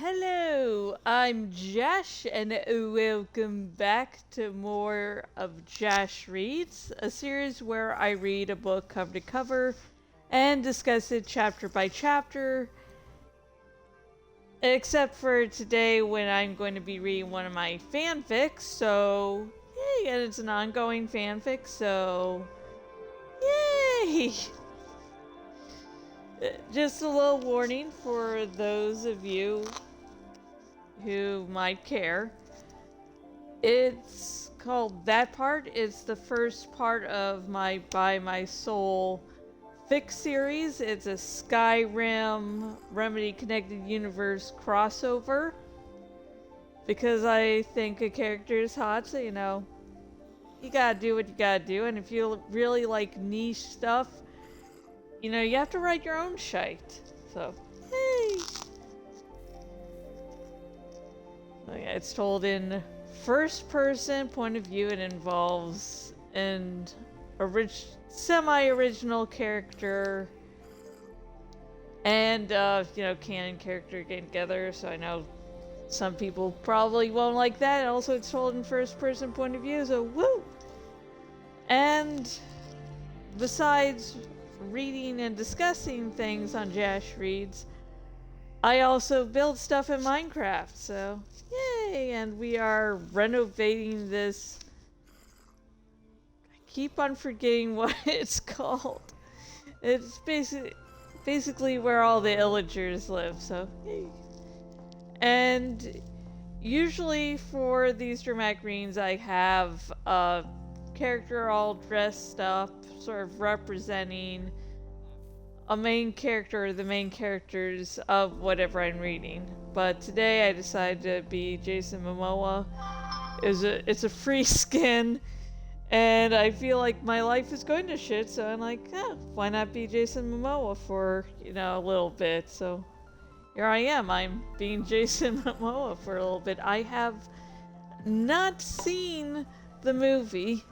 Hello, I'm Jash, and welcome back to more of Jash Reads, a series where I read a book cover to cover and discuss it chapter by chapter. Except for today when I'm going to be reading one of my fanfics, so yay, and it's an ongoing fanfic, so yay! Just a little warning for those of you who might care. It's called That Part. It's the first part of my By My Soul fic series. It's a Skyrim Remedy Connected Universe crossover. Because I think a character is hot, so you know, you gotta do what you gotta do. And if you really like niche stuff, you know, you have to write your own shite. So, hey! Oh, yeah, it's told in first-person point of view. It involves an semi-original character and, you know, canon character getting together. So I know some people probably won't like that. And also, it's told in first-person point of view. So woo! And besides reading and discussing things on Jash Reads, I also build stuff in Minecraft, so yay! And we are renovating this. I keep on forgetting what it's called. It's basically where all the illagers live, so yay. And usually for these dramatic readings, I have a character all dressed up, sort of representing a main character or the main characters of whatever I'm reading. But today I decided to be Jason Momoa. It's a free skin, and I feel like my life is going to shit, so I'm like, why not be Jason Momoa for, you know, a little bit. So here I am, I'm being Jason Momoa for a little bit. I have not seen the movie.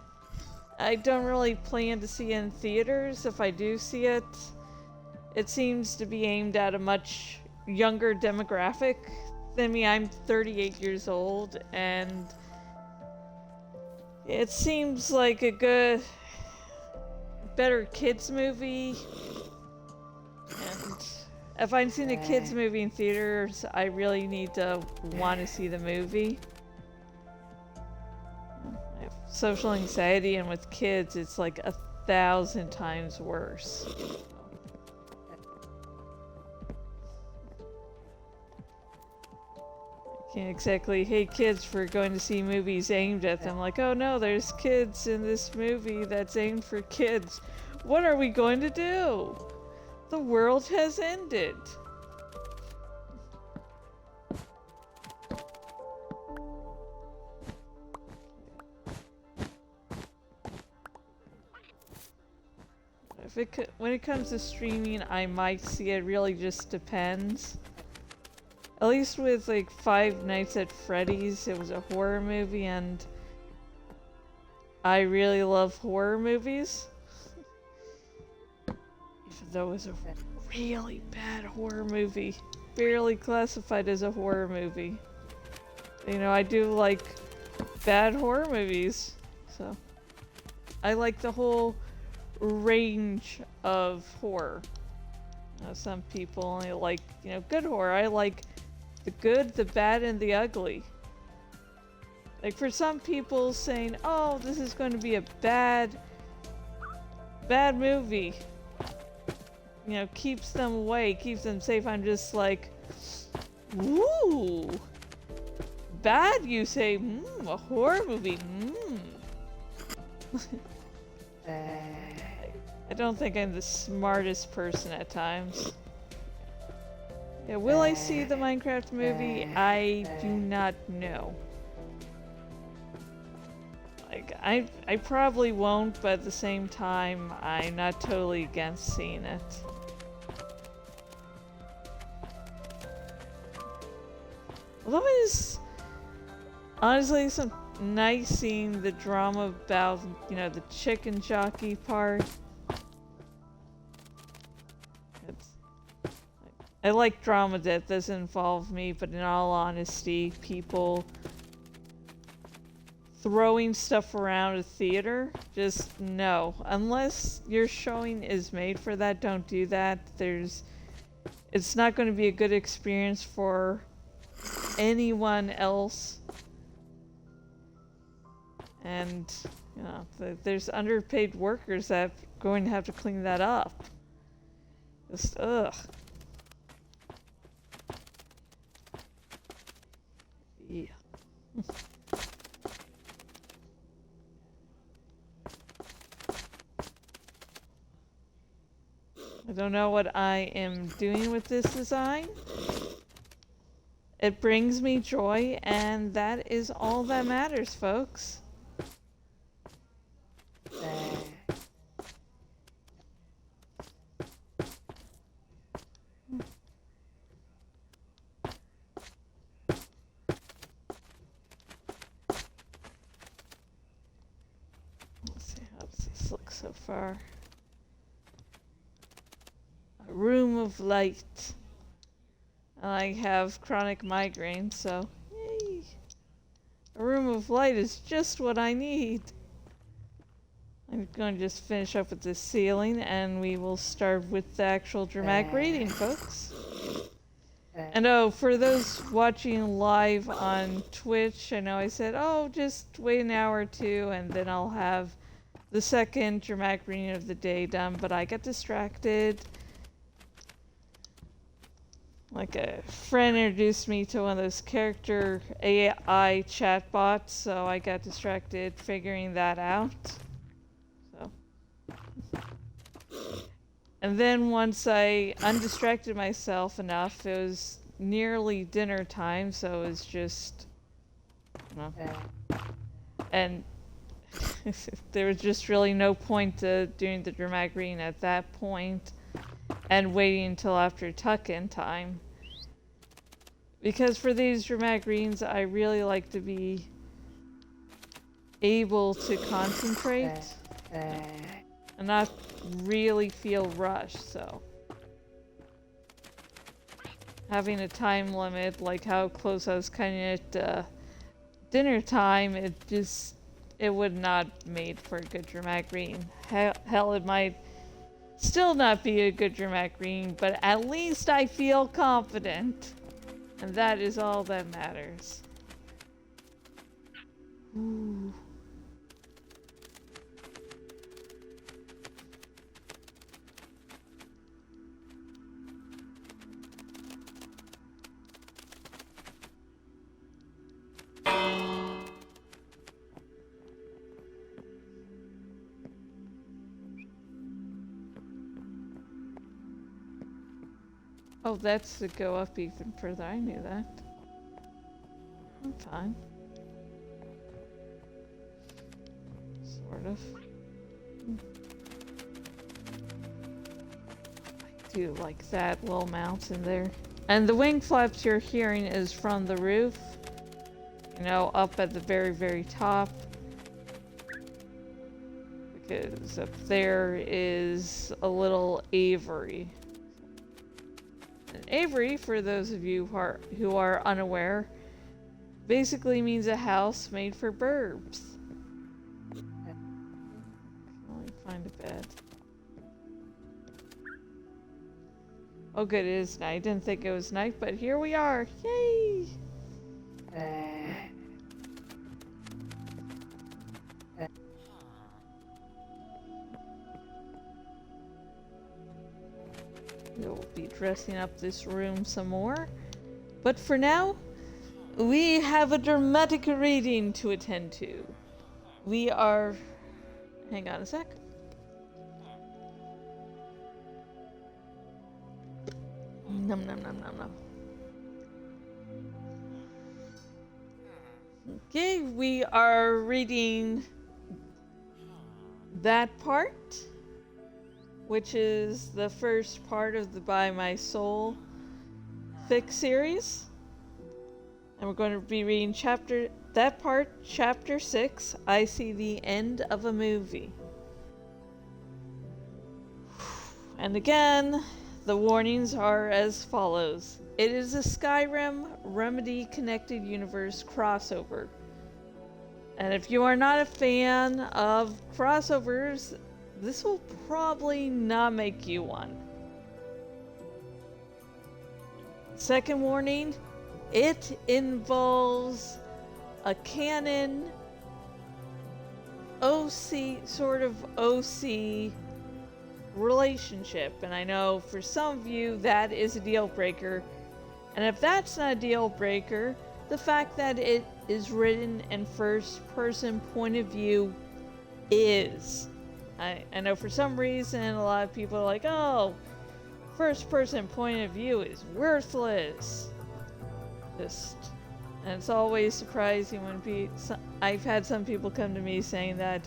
I don't really plan to see it in theaters. If I do see it, it seems to be aimed at a much younger demographic than me. I'm 38 years old, and it seems like a better kids movie. And if I'm seeing a kids movie in theaters, I really need to want to see the movie. I have social anxiety, and with kids, it's like 1,000 times worse. Can't exactly hate kids for going to see movies aimed at them. Like, oh no, there's kids in this movie that's aimed for kids. What are we going to do? The world has ended. When it comes to streaming, I might see it. Really just depends. At least with like Five Nights at Freddy's, it was a horror movie, and I really love horror movies. Even though it was a really bad horror movie, barely classified as a horror movie. You know, I do like bad horror movies, so I like the whole range of horror. You know, some people only like, you know, good horror. I like the good, the bad, and the ugly. Like for some people saying, oh, this is going to be a bad movie, you know, keeps them away, keeps them safe. I'm just like, ooh, bad, you say? A horror movie? I don't think I'm the smartest person at times. Yeah, will I see the Minecraft movie? I do not know. Like, I probably won't, but at the same time, I'm not totally against seeing it. Although it is honestly some nice seeing the drama about, you know, the chicken jockey part. I like drama that doesn't involve me, but in all honesty, people throwing stuff around a theater, just no. Unless your showing is made for that, don't do that. It's not going to be a good experience for anyone else. And, you know, there's underpaid workers that are going to have to clean that up. Just, ugh. Yeah. I don't know what I am doing with this design. It brings me joy, and that is all that matters, folks. Let's see, how does this look so far? A room of light. I have chronic migraine, so yay! A room of light is just what I need. I'm going to just finish up with this ceiling, and we will start with the actual dramatic reading, folks. And oh, for those watching live on Twitch, I know I said, oh, just wait an hour or two, and then I'll have the second dramatic reading of the day done, but I got distracted. Like a friend introduced me to one of those character AI chatbots, so I got distracted figuring that out. So. And then once I undistracted myself enough, it was nearly dinner time, so it was just, you know, and there was just really no point to doing the dramatic reading at that point and waiting until after tuck-in time. Because for these dramatic readings, I really like to be able to concentrate and not really feel rushed, so having a time limit, like how close I was cutting it dinner time, it would not made for a good dramatic reading. Hell, it might still not be a good dramatic reading, but at least I feel confident, and that is all that matters. Ooh. Oh, that's to go up even further. I knew that. I'm fine. Sort of. I do like that little mountain there. And the wing flaps you're hearing is from the roof. You know, up at the very, very top. Because up there is a little aviary. Aviary, for those of you who are unaware, basically means a house made for birds. Let me find a bed. Oh good, it is night. I didn't think it was night, but here we are. Yay! We'll be dressing up this room some more. But for now, we have a dramatic reading to attend to. We are... Hang on a sec. Num num num num num. Okay, we are reading that part, which is the first part of the By My Soul fic series. And we're going to be reading chapter 6, I See the End of a Movie. And again, The warnings are as follows. It is a Skyrim Remedy Connected Universe crossover. And if you are not a fan of crossovers, this will probably not make you one. Second warning, it involves a canon sort of OC relationship, and I know for some of you that is a deal breaker. And if that's not a deal breaker, the fact that it is written in first person point of view is. I know for some reason a lot of people are like, oh, first person point of view is worthless. And it's always surprising when I've had some people come to me saying that,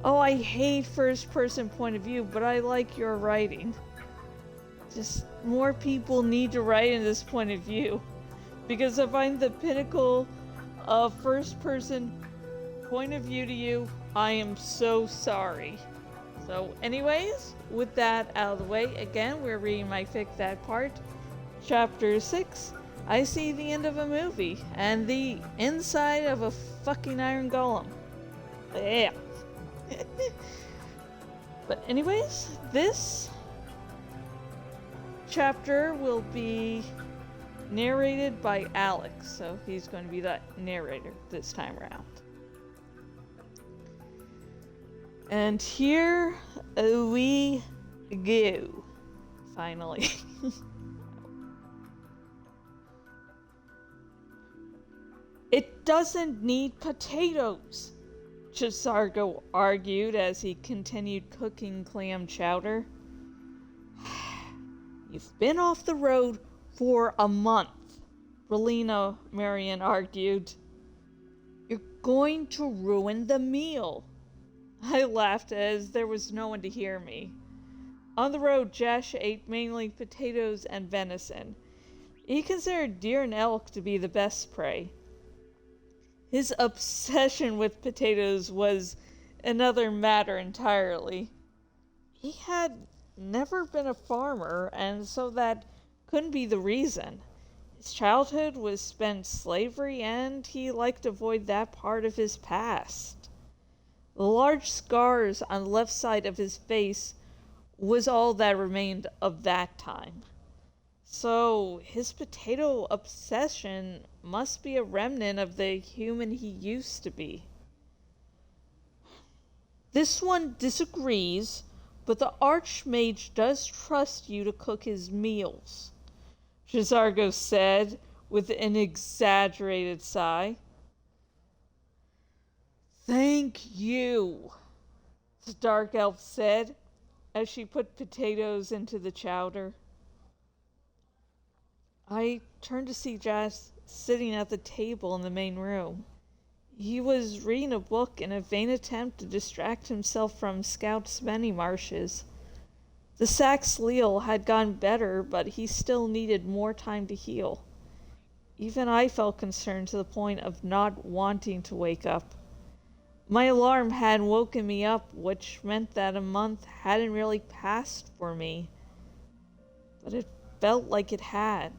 oh, I hate first person point of view, but I like your writing. Just more people need to write in this point of view. Because if I'm the pinnacle of first person point of view to you, I am so sorry. So anyways, with that out of the way, again, we're reading my fic that part. Chapter 6, I see the end of a movie and the inside of a fucking iron golem. Yeah. But anyways, this chapter will be narrated by Alex, so he's going to be the narrator this time around. And here we go, finally. It doesn't need potatoes, Chisargo argued as he continued cooking clam chowder. You've been off the road for a month, Relina Marion argued. You're going to ruin the meal. I laughed as there was no one to hear me. On the road, Jash ate mainly potatoes and venison. He considered deer and elk to be the best prey. His obsession with potatoes was another matter entirely. He had never been a farmer, and so that couldn't be the reason. His childhood was spent in slavery, and he liked to avoid that part of his past. The large scars on the left side of his face was all that remained of that time. So his potato obsession must be a remnant of the human he used to be. This one disagrees, but the Archmage does trust you to cook his meals, Chisargo said with an exaggerated sigh. Thank you, the Dark Elf said as she put potatoes into the chowder. I turned to see Jash sitting at the table in the main room. He was reading a book in a vain attempt to distract himself from Scouts-Many-Marshes. The Sax-Leal had gotten better, but he still needed more time to heal. Even I felt concerned to the point of not wanting to wake up. My alarm hadn't woken me up, which meant that a month hadn't really passed for me. But it felt like it had.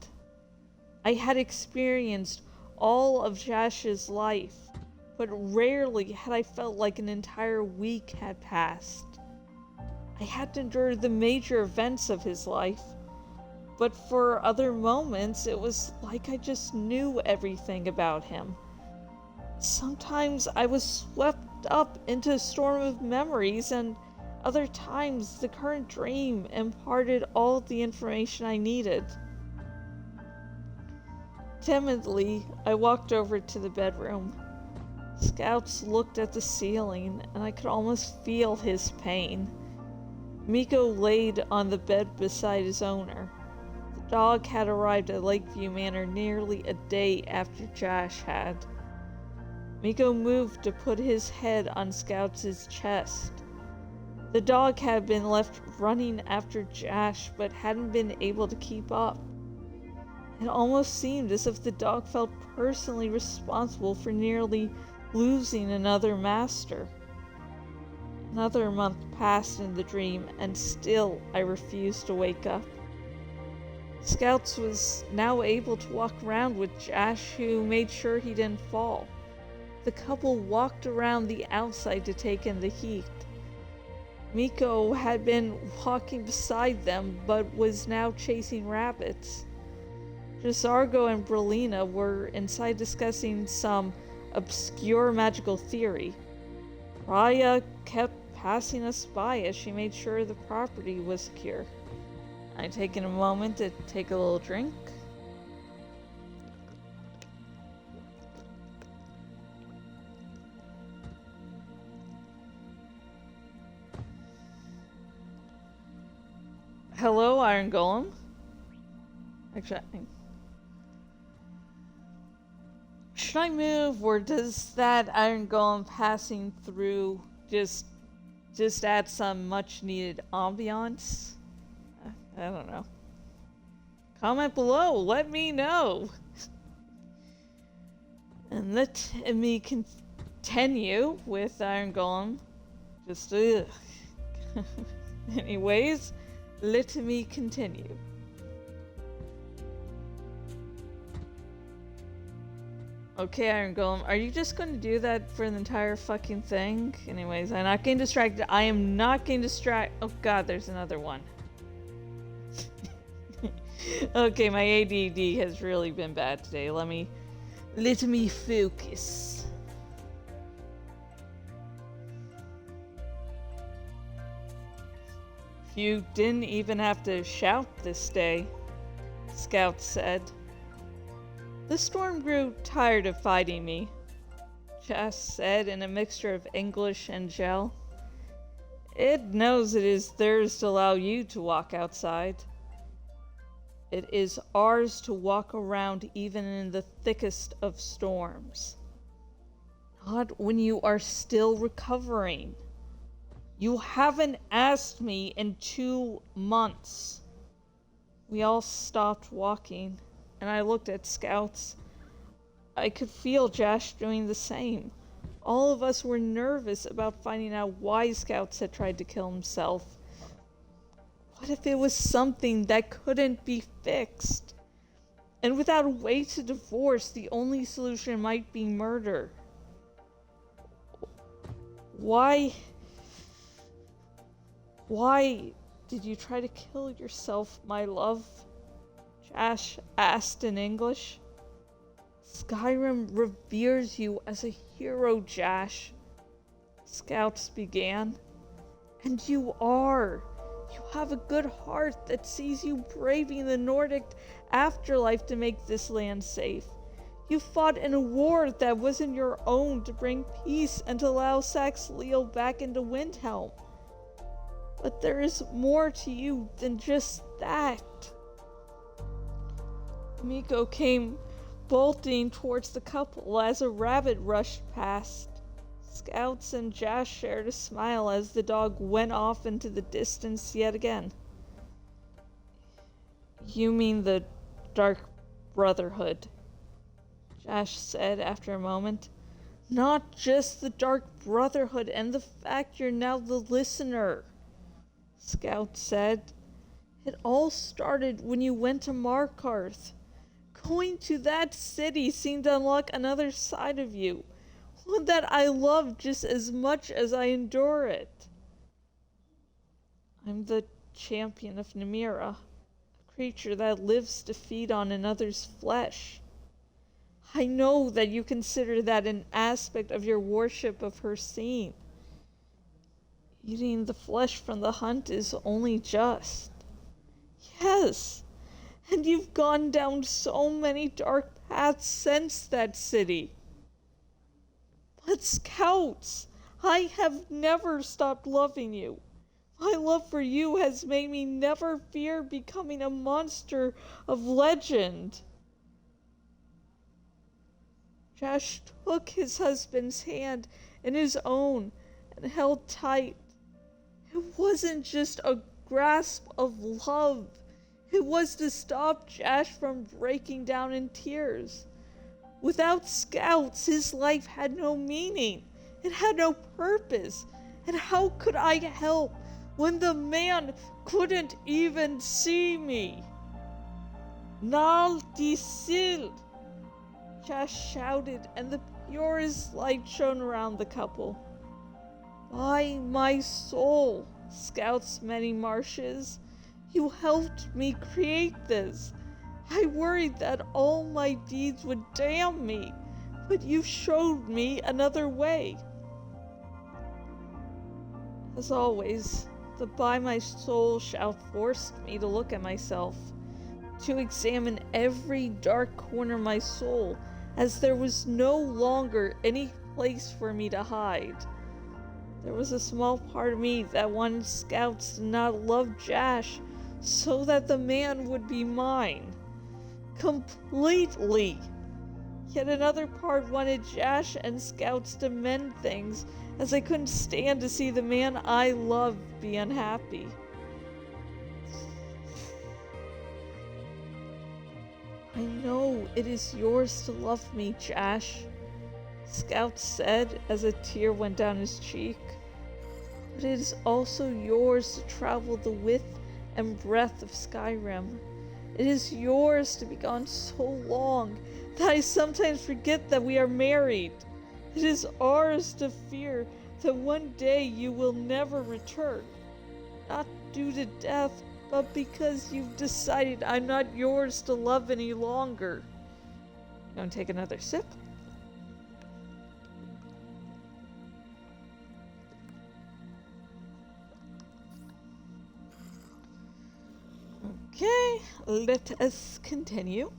I had experienced all of Jash's life, but rarely had I felt like an entire week had passed. I had to endure the major events of his life, but for other moments it was like I just knew everything about him. Sometimes I was swept up into a storm of memories, and other times the current dream imparted all the information I needed. Timidly, I walked over to the bedroom. Scouts looked at the ceiling, and I could almost feel his pain. Miko laid on the bed beside his owner. The dog had arrived at Lakeview Manor nearly a day after Jash had. Miko moved to put his head on Scouts' chest. The dog had been left running after Jash, but hadn't been able to keep up. It almost seemed as if the dog felt personally responsible for nearly losing another master. Another month passed in the dream, and still I refused to wake up. Scouts was now able to walk around with Jash, who made sure he didn't fall. The couple walked around the outside to take in the heat. Miko had been walking beside them, but was now chasing rabbits. Gisargo and Brelina were inside discussing some obscure magical theory. Raya kept passing us by as she made sure the property was secure. I'm taking a moment to take a little drink. Hello, Iron Golem. Actually, should I move, or does that Iron Golem passing through just add some much needed ambiance? I don't know. Comment below, let me know. And let me continue with Iron Golem. Just anyways, let me continue. Okay, Iron Golem, are you just going to do that for the entire fucking thing? Anyways, I'm not getting distracted. I am not getting distracted. Oh god, there's another one. Okay, my ADD has really been bad today. Let me focus. You didn't even have to shout this day, Scout said. The storm grew tired of fighting me, Jash said in a mixture of English and gel. It knows it is theirs to allow you to walk outside. It is ours to walk around even in the thickest of storms. Not when you are still recovering. You haven't asked me in 2 months. We all stopped walking, and I looked at Scouts. I could feel Jash doing the same. All of us were nervous about finding out why Scouts had tried to kill himself. What if it was something that couldn't be fixed? And without a way to divorce, the only solution might be murder. Why did you try to kill yourself, my love? Jash asked in English. Skyrim reveres you as a hero, Jash, Scouts began. And you are. You have a good heart that sees you braving the Nordic afterlife to make this land safe. You fought in a war that wasn't your own to bring peace and to allow Sax-Leo back into Windhelm. But there is more to you than just that. Miko came bolting towards the couple as a rabbit rushed past. Scouts and Jash shared a smile as the dog went off into the distance yet again. You mean the Dark Brotherhood, Jash said after a moment. Not just the Dark Brotherhood and the fact you're now the listener, Scout said. It all started when you went to Markarth. Going to that city seemed to unlock another side of you, one that I love just as much as I endure it. I'm the champion of Namira, a creature that lives to feed on another's flesh. I know that you consider that an aspect of your worship of her scene. Eating the flesh from the hunt is only just. Yes, and you've gone down so many dark paths since that city. But Scouts, I have never stopped loving you. My love for you has made me never fear becoming a monster of legend. Jash took his husband's hand in his own and held tight. It wasn't just a grasp of love. It was to stop Jash from breaking down in tears. Without Scouts, his life had no meaning. It had no purpose. And how could I help when the man couldn't even see me? Nal Disil! Jash shouted, and the purest light shone around the couple. By my soul, Scouts-Many-Marshes, you helped me create this. I worried that all my deeds would damn me, but you showed me another way. As always, the By My Soul shout forced me to look at myself, to examine every dark corner of my soul, as there was no longer any place for me to hide. There was a small part of me that wanted Scouts to not love Jash so that the man would be mine. Completely. Yet another part wanted Jash and Scouts to mend things, as I couldn't stand to see the man I loved be unhappy. I know it is yours to love me, Jash, Scout said as a tear went down his cheek. But it is also yours to travel the width and breadth of Skyrim. It is yours to be gone so long that I sometimes forget that we are married. It is ours to fear that one day you will never return. Not due to death, but because you've decided I'm not yours to love any longer. Gonna take another sip. Okay, let us continue.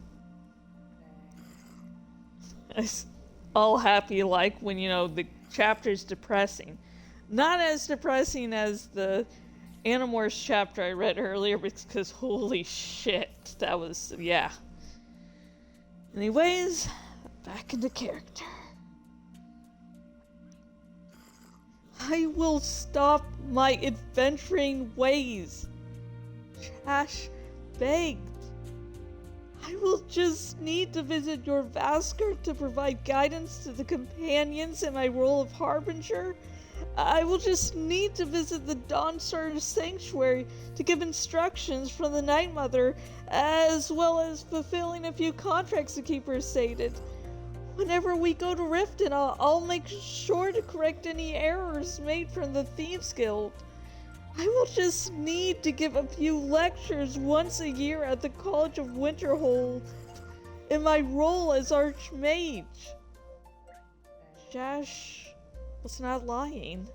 It's all happy like when, the chapter's depressing. Not as depressing as the Animorphs chapter I read earlier, because holy shit, that was, yeah. Anyways, back into character. I will stop my adventuring ways, Jash begged. I will just need to visit your Vasker to provide guidance to the companions in my role of Harbinger. I will just need to visit the Dawnstar Sanctuary to give instructions from the Night Mother, as well as fulfilling a few contracts the Keeper stated. Whenever we go to Riften, I'll make sure to correct any errors made from the Thieves Guild. I will just need to give a few lectures once a year at the College of Winterhold in my role as Archmage. Jash was not lying.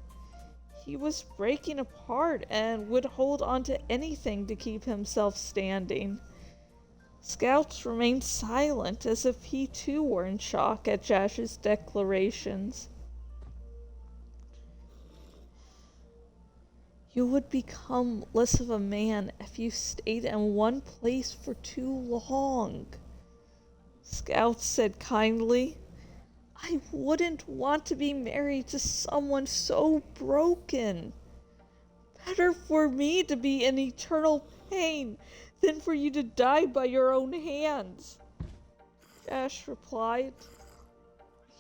He was breaking apart and would hold on to anything to keep himself standing. Scouts remained silent, as if he too were in shock at Jash's declarations. You would become less of a man if you stayed in one place for too long, Scout said kindly. I wouldn't want to be married to someone so broken. Better for me to be in eternal pain than for you to die by your own hands, Jash replied.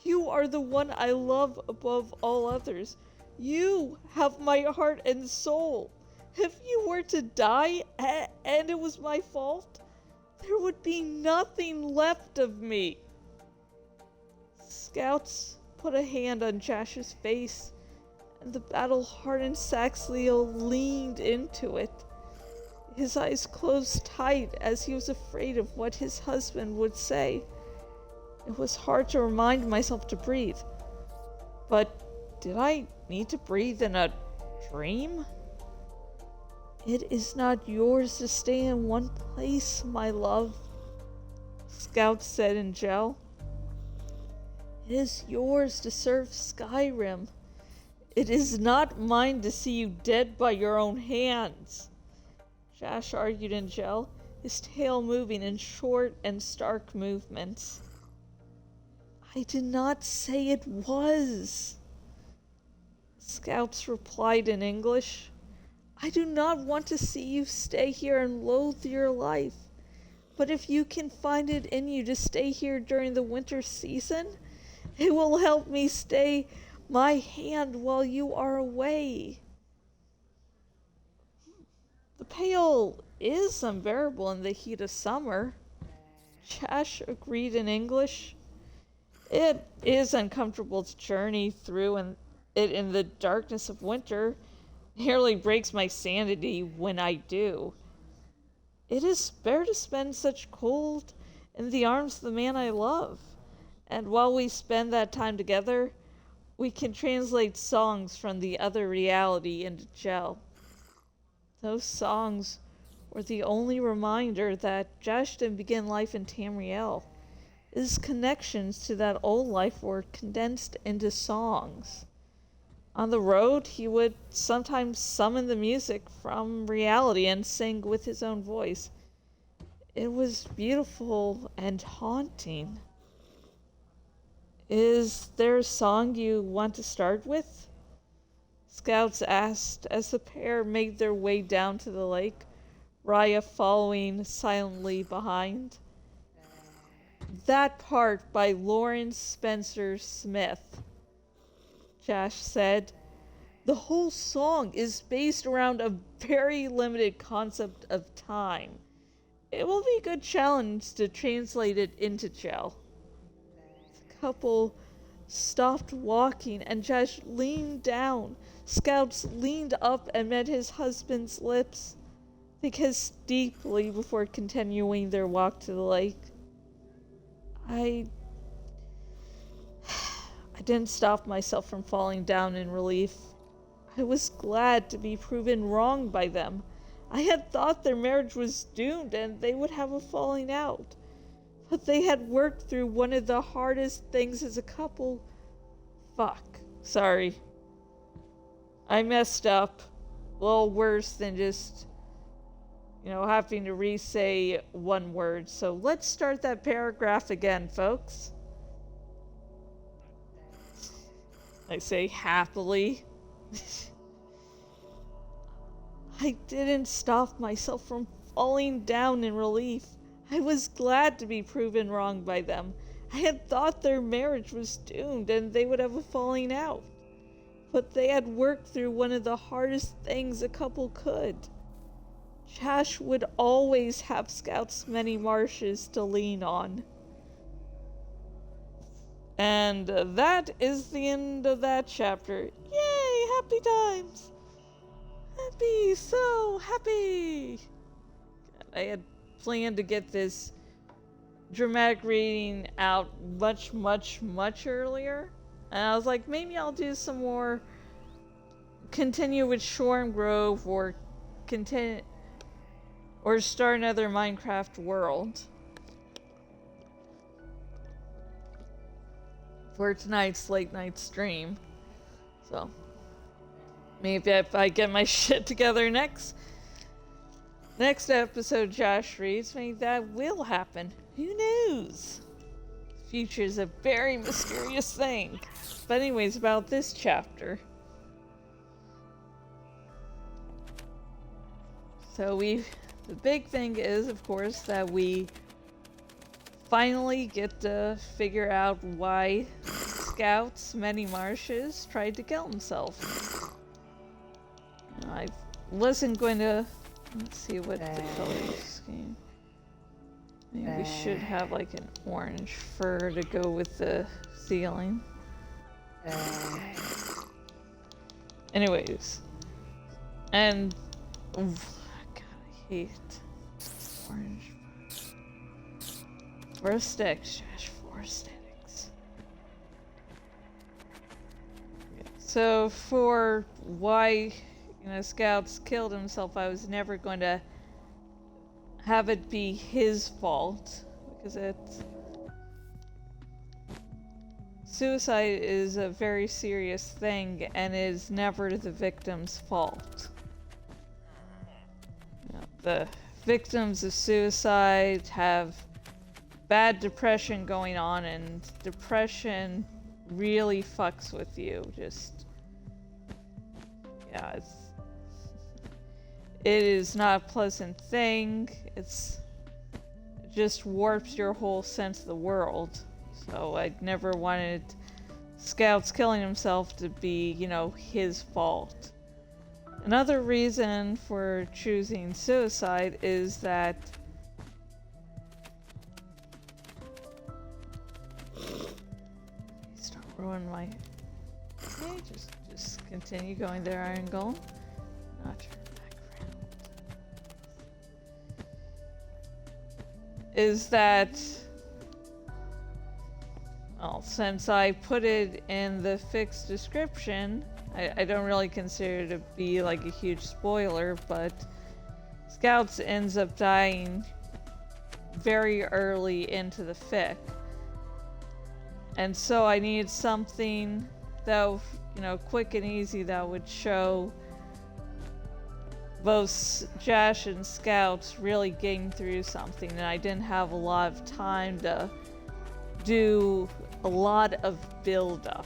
You are the one I love above all others. You have my heart and soul. If you were to die, and it was my fault, there would be nothing left of me. Scouts put a hand on Jash's face, and the battle-hardened Saxleo leaned into it. His eyes closed tight as he was afraid of what his husband would say. It was hard to remind myself to breathe. But did I need to breathe in a dream? It is not yours to stay in one place, my love, Scout said in gel. It is yours to serve Skyrim. It is not mine to see you dead by your own hands, Jash argued in gel, his tail moving in short and stark movements. I did not say it was, Scouts replied in English. I do not want to see you stay here and loathe your life. But if you can find it in you to stay here during the winter season, it will help me stay my hand while you are away. The pale is unbearable in the heat of summer, Jash agreed in English. It is uncomfortable to journey through it in the darkness of winter. Nearly breaks my sanity when I do. It is fair to spend such cold in the arms of the man I love. And while we spend that time together, we can translate songs from the other reality into Chell. Those songs were the only reminder that Jash didn't begin life in Tamriel. His connections to that old life were condensed into songs. On the road, he would sometimes summon the music from reality and sing with his own voice. It was beautiful and haunting. Is there a song you want to start with? Scouts asked as the pair made their way down to the lake, Raya following silently behind. That part by Lawrence Spencer Smith, Jash said. The whole song is based around a very limited concept of time. It will be a good challenge to translate it into Chell. The couple stopped walking and Jash leaned down. Scouts leaned up and met his husband's lips. They kissed deeply before continuing their walk to the lake. I didn't stop myself from falling down in relief. I was glad to be proven wrong by them. I had thought their marriage was doomed and they would have a falling out. But they had worked through one of the hardest things as a couple. Fuck. Sorry. I messed up. A little worse than just, having to re-say one word. So let's start that paragraph again, folks. I say happily. I didn't stop myself from falling down in relief. I was glad to be proven wrong by them. I had thought their marriage was doomed and they would have a falling out. But they had worked through one of the hardest things a couple could. Jash would always have Scouts-Many-Marshes to lean on. And that is the end of that chapter. Yay! Happy times! Happy! So happy! I had planned to get this dramatic reading out much, much, much earlier. And I was like, maybe I'll do some more, continue with Shorn Grove, or start another Minecraft world for tonight's late night stream. So maybe if I get my shit together next episode Josh reads, maybe that will happen. Who knows? The future is a very mysterious thing. But anyways, about this chapter. So the big thing is, of course, that we finally get to figure out why Scouts-Many-Marshes tried to kill himself. I wasn't going to... Let's see what the color scheme... Maybe we should have like an orange fur to go with the ceiling. Anyways. And... God, I hate orange. For aesthetics, Josh, for aesthetics. So for why, Scouts killed himself, I was never going to have it be his fault, because suicide is a very serious thing and is never the victim's fault. The victims of suicide have bad depression going on, and depression really fucks with you. It is not a pleasant thing. It just warps your whole sense of the world. So I never wanted Scouts killing himself to be, his fault. Another reason for choosing suicide is that ruin my... Okay, just continue going there, Iron Golem. Not turn back around. Is that... Well, since I put it in the fixed description, I don't really consider it to be like a huge spoiler, but Scouts ends up dying very early into the fic. And so I needed something that, you know, quick and easy that would show both Jash and Scouts really getting through something, and I didn't have a lot of time to do a lot of build-up.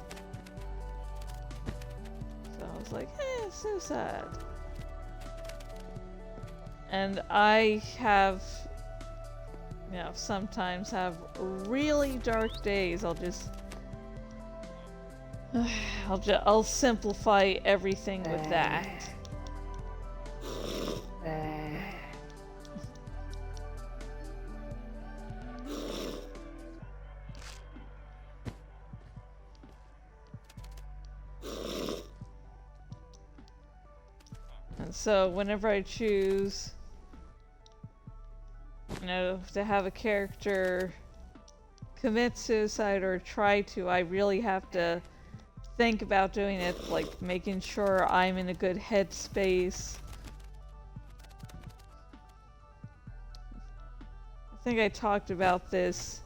So I was like, so sad. And I have, you know, sometimes have really dark days. I'll simplify everything with that. And so whenever I choose, you know, to have a character commit suicide or try to, I really have to think about doing it, like making sure I'm in a good headspace. I think I talked about this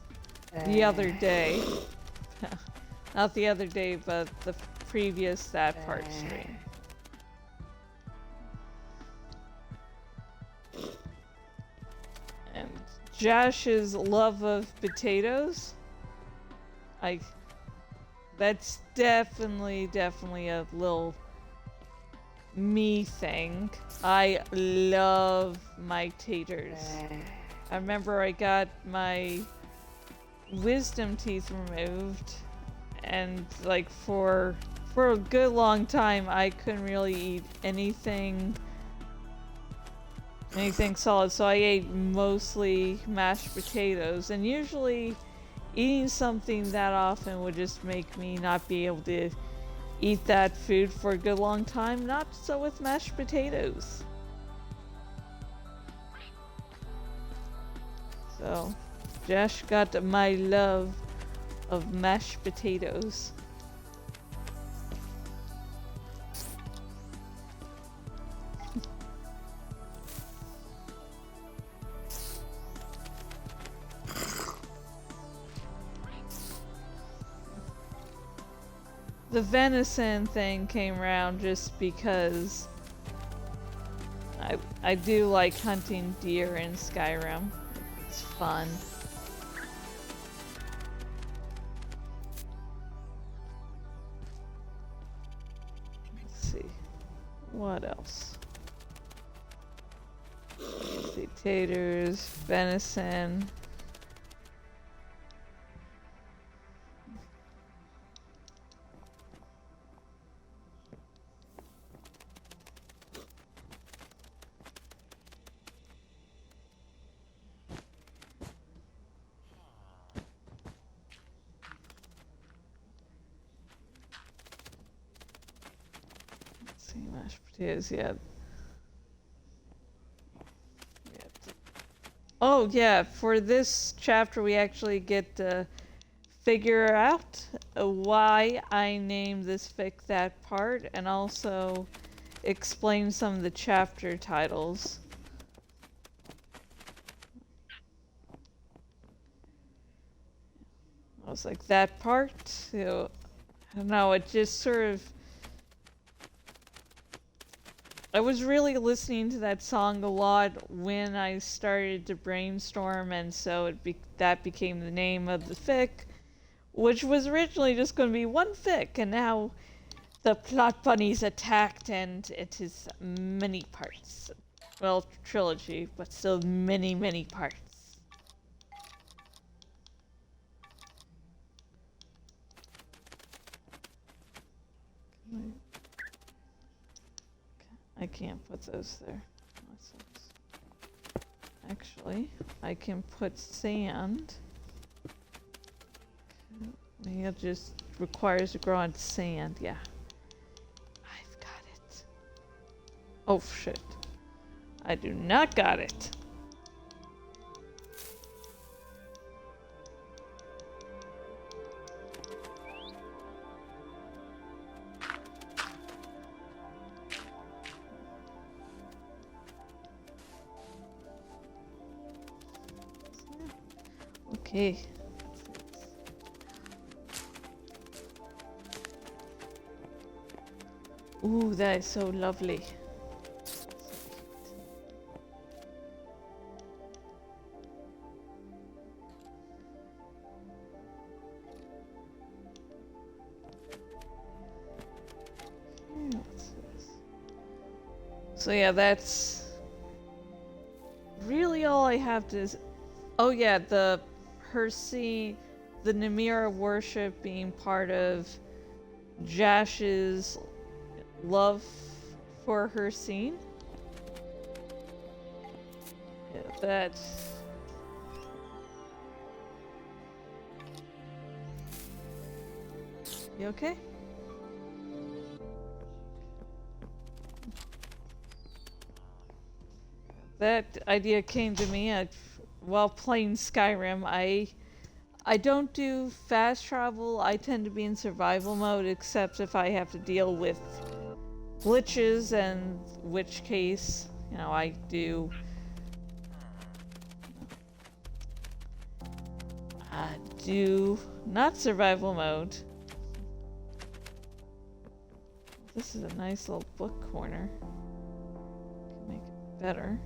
the other day. Not the other day, but the previous That Part stream. And Jash's love of potatoes, that's definitely a little me thing. I love my taters. I remember I got my wisdom teeth removed, and like for a good long time I couldn't really eat anything solid, so I ate mostly mashed potatoes, and usually eating something that often would just make me not be able to eat that food for a good long time. Not so with mashed potatoes. So Jash got my love of mashed potatoes. The venison thing came around just because I do like hunting deer in Skyrim. It's fun. Let's see. What else? Let's see, taters, venison. Mashed potatoes, yeah. Oh yeah, for this chapter we actually get to figure out why I named this fic That Part, and also explain some of the chapter titles. I was like, that part? You know, I don't know, it just sort of... I was really listening to that song a lot when I started to brainstorm, and so that became the name of the fic, which was originally just going to be one fic, and now the plot bunnies attacked, and it is many parts. Well, trilogy, but still many, many parts. I can't put those there. That sucks. Actually, I can put sand. Maybe I'll just requires to grow on sand. Yeah. I've got it. Oh, shit. I do not got it. Okay. Ooh, that is so lovely. So yeah, that's really all I have to. Oh yeah, her seeing the Namira worship being part of Jash's love for her scene. Yeah, that's. You okay? That idea came to me while playing Skyrim. I don't do fast travel. I tend to be in survival mode, except if I have to deal with glitches, and which case, you know, I do not survival mode. This is a nice little book corner. Can make it better.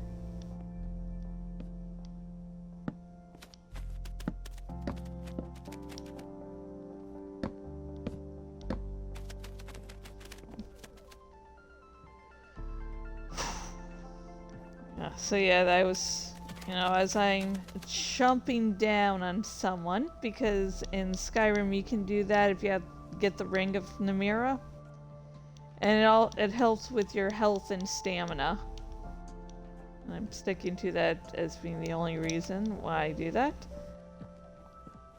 So yeah, that was, you know, as I'm jumping down on someone, because in Skyrim you can do that if you get the Ring of Namira, and it helps with your health and stamina. And I'm sticking to that as being the only reason why I do that.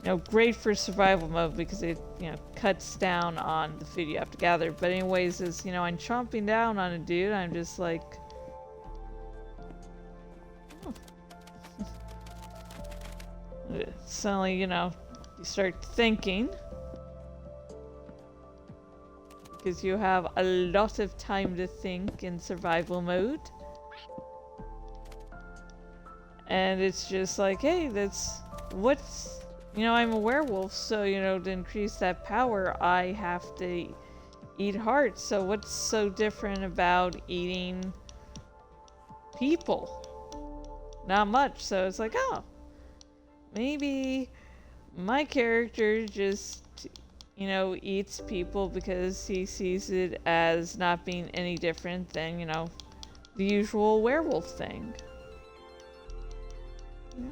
You know, great for survival mode because it, you know, cuts down on the food you have to gather. But anyways, as you know, I'm chomping down on a dude, I'm just like. Suddenly, you know, you start thinking, because you have a lot of time to think in survival mode, and it's just like, hey, you know, I'm a werewolf, so, you know, to increase that power I have to eat hearts, so what's so different about eating people? Not much. So it's like, oh, maybe my character just, you know, eats people because he sees it as not being any different than, you know, the usual werewolf thing. Yeah.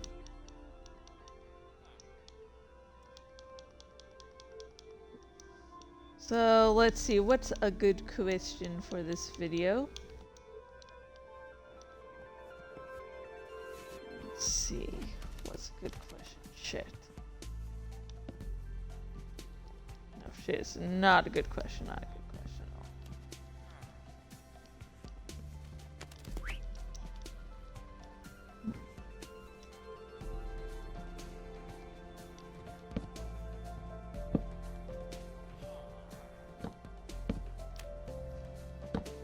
So let's see, what's a good question for this video? Let's see, what's a good question? Shit. No, shit, it's not a good question, not a good question at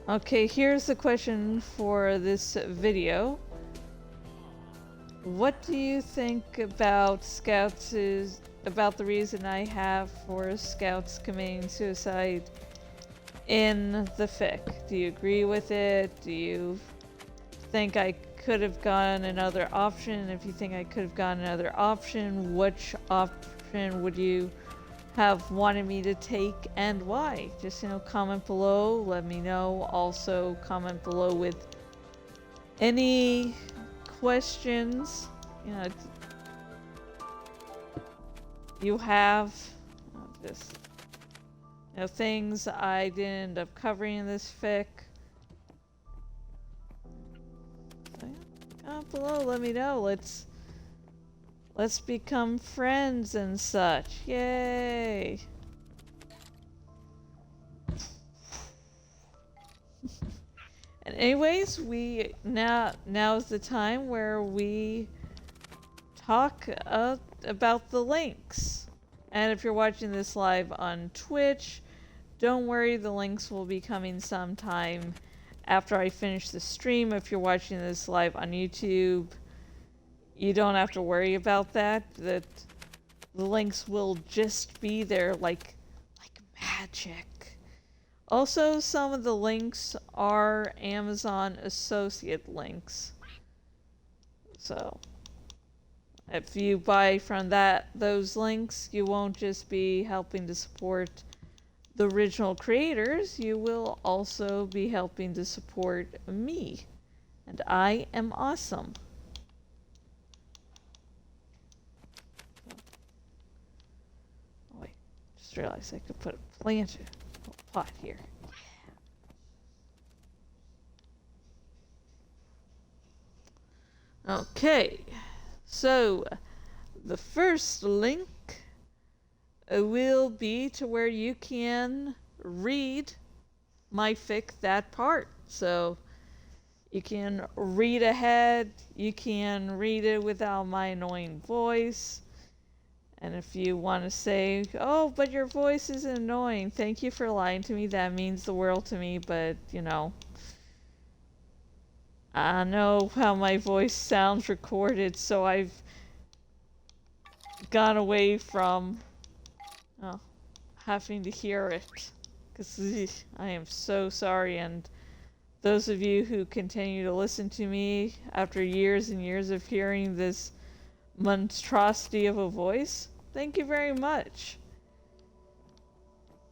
all. Okay, here's the question for this video. What do you think about about the reason I have for Scouts committing suicide in the fic? Do you agree with it? Do you think I could have gone another option? If you think I could have gone another option, which option would you have wanted me to take and why? Just, you know, comment below, let me know. Also comment below with any questions, you know, you have, just, you know, things I didn't end up covering in this fic. So, yeah, comment below, let me know. Let's become friends and such. Yay! And anyways, now's the time where we talk about the links. And if you're watching this live on Twitch, don't worry, the links will be coming sometime after I finish the stream. If you're watching this live on YouTube, you don't have to worry about that. That the links will just be there like magic. Also, some of the links are Amazon associate links. So if you buy from those links, you won't just be helping to support the original creators, you will also be helping to support me. And I am awesome. Oh wait, just realized I could put a plant in a pot here. Okay, so the first link will be to where you can read my fic that part. So you can read ahead, you can read it without my annoying voice. And if you want to say, oh, but your voice is annoying, thank you for lying to me, that means the world to me, but you know, I know how my voice sounds recorded, so I've gone away from having to hear it, because I am so sorry. And those of you who continue to listen to me after years and years of hearing this monstrosity of a voice, thank you very much.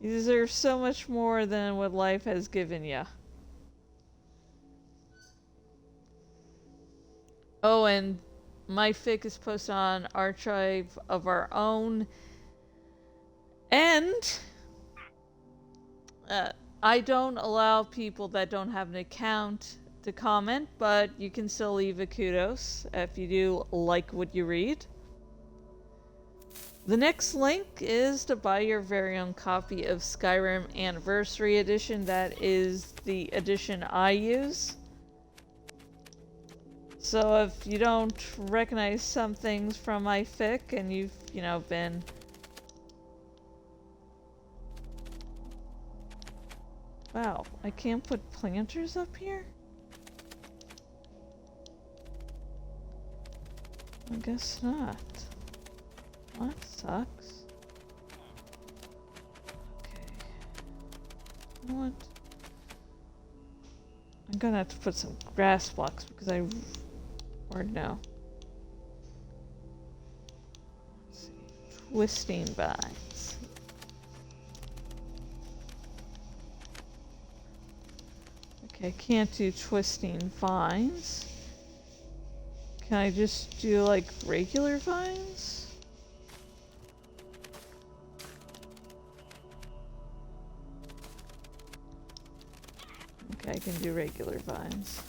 You deserve so much more than what life has given you. Oh, and my fic is posted on Archive of Our Own. And I don't allow people that don't have an account to comment, but you can still leave a kudos if you do like what you read. The next link is to buy your very own copy of Skyrim Anniversary Edition. That is the edition I use. So if you don't recognize some things from my fic and you've, been wow, I can't put planters up here? I guess not. Well, that sucks. Okay. You know what? I'm gonna have to put some grass blocks because or no. Let's see. Twisting vines. Okay, I can't do twisting vines. Can I just do like regular vines? Okay, I can do regular vines.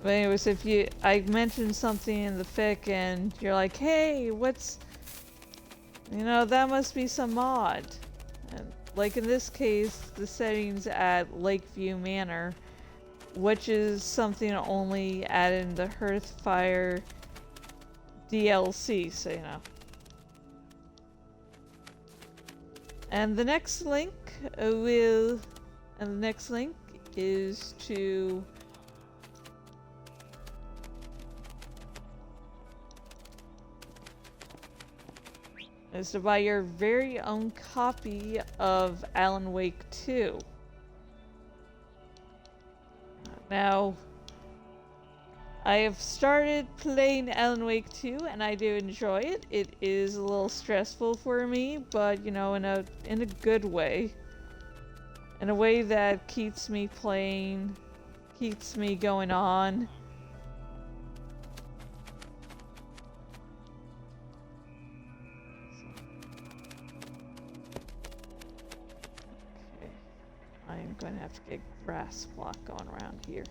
But anyways, if I mentioned something in the fic and you're like, hey, that must be some mod. And like in this case, the settings at Lakeview Manor, which is something only added in the Hearthfire DLC, so And the next link is to buy your very own copy of Alan Wake 2. Now, I have started playing Alan Wake 2 and I do enjoy it. It is a little stressful for me, but in a good way. In a way that keeps me playing, keeps me going on. I'm going to have to get a grass block going around here.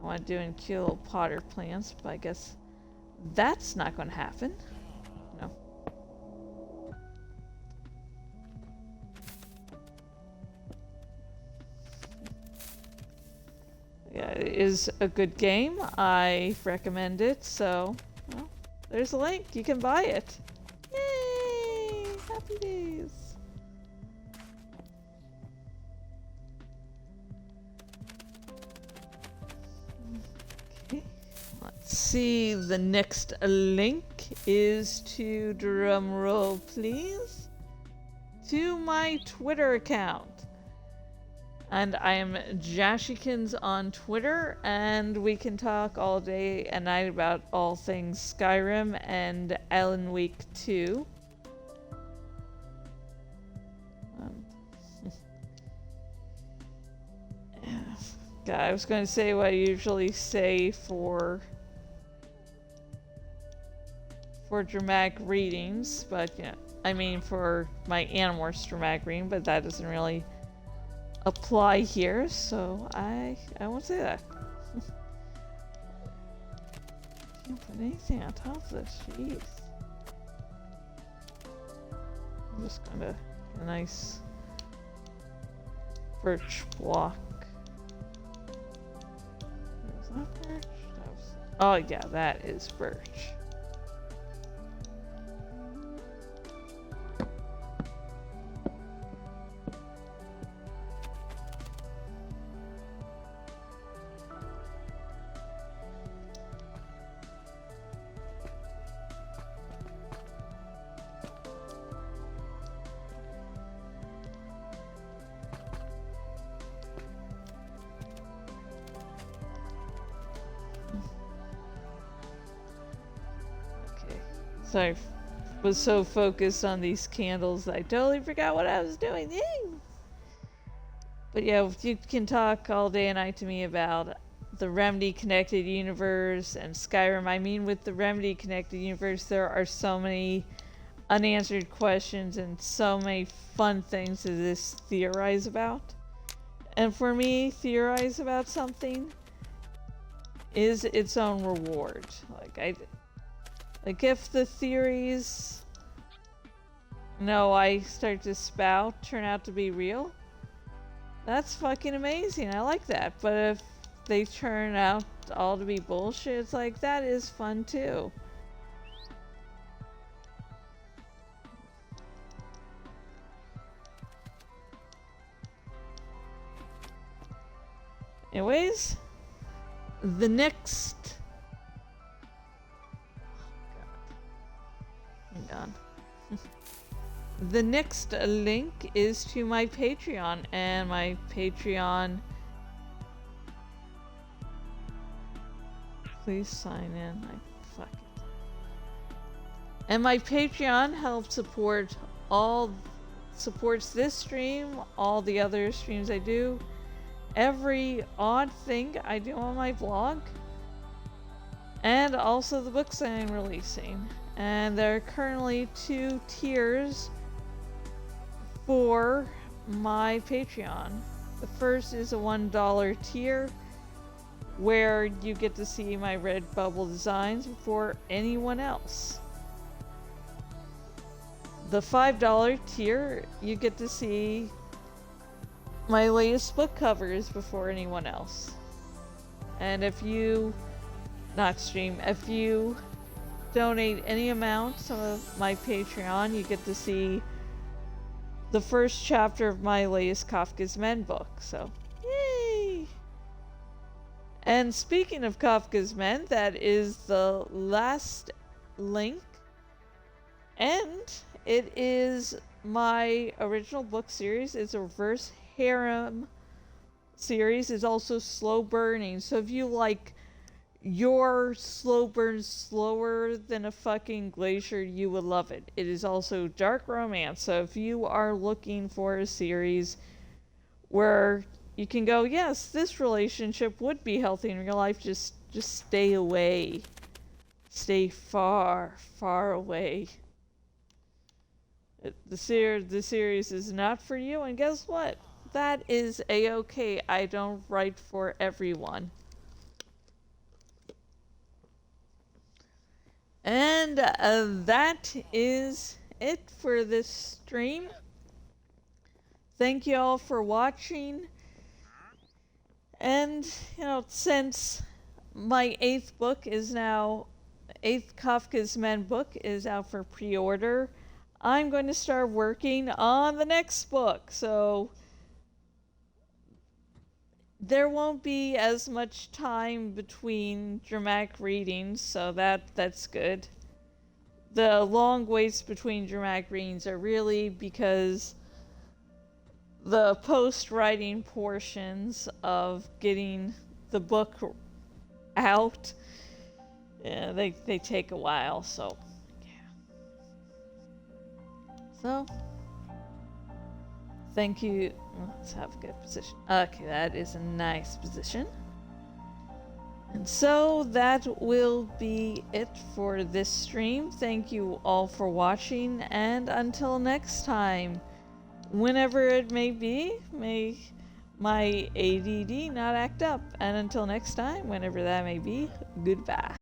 I want to do cute little potter plants, but I guess That's not going to happen. No. Yeah, it is a good game. I recommend it, so, well, there's a link. You can buy it. Yay! Happy days. Okay. Let's see. The next link is to, drum roll please, to my Twitter account. And I am Jashikins on Twitter, and we can talk all day and night about all things Skyrim and Alan Wake 2. God, I was going to say what I usually say for dramatic readings, but yeah, I mean for my Animorphs dramatic reading, but that doesn't really apply here, so I won't say that. Can't put anything on top of this, jeez. I'm just gonna a nice birch block. Was that birch? That was, oh yeah, that is birch. So I was so focused on these candles that I totally forgot what I was doing. Yay! But yeah, you can talk all day and night to me about the Remedy Connected Universe and Skyrim. I mean, with the Remedy Connected Universe, there are so many unanswered questions and so many fun things to just theorize about. And for me, theorize about something is its own reward. Like if the theories, I start to spout, turn out to be real, that's fucking amazing. I like that. But if they turn out all to be bullshit, it's like, that is fun too. Anyways, the next... Hang on. The next link is to my Patreon, and my Patreon... Please sign in. Fuck it. And my Patreon helps supports this stream, all the other streams I do, every odd thing I do on my blog, and also the books that I'm releasing. And there are currently 2 tiers for my Patreon. The first is a $1 tier, where you get to see my Redbubble designs before anyone else. The $5 tier, you get to see my latest book covers before anyone else. And if you donate any amount of my Patreon, you get to see the first chapter of my latest Kafka's Men book. So, yay! And speaking of Kafka's Men, that is the last link. And it is my original book series. It's a reverse harem series. It's also slow burning. So if you like your slow burn slower than a fucking glacier, you would love it. It is also dark romance. So if you are looking for a series where you can go, yes, this relationship would be healthy in real life, just stay away. Stay far, far away. The series is not for you, and guess what? That is a-okay. I don't write for everyone. And that is it for this stream. Thank you all for watching. And, since my 8th book is now, 8th Kafka's Men book is out for pre-order, I'm going to start working on the next book. So there won't be as much time between dramatic readings, so that's good. The long waits between dramatic readings are really because the post-writing portions of getting the book out, they take a while, so yeah. So thank you. Let's have a good position. Okay, that is a nice position. And so that will be it for this stream. Thank you all for watching, and until next time, whenever it may be, may my ADD not act up. And until next time, whenever that may be, goodbye.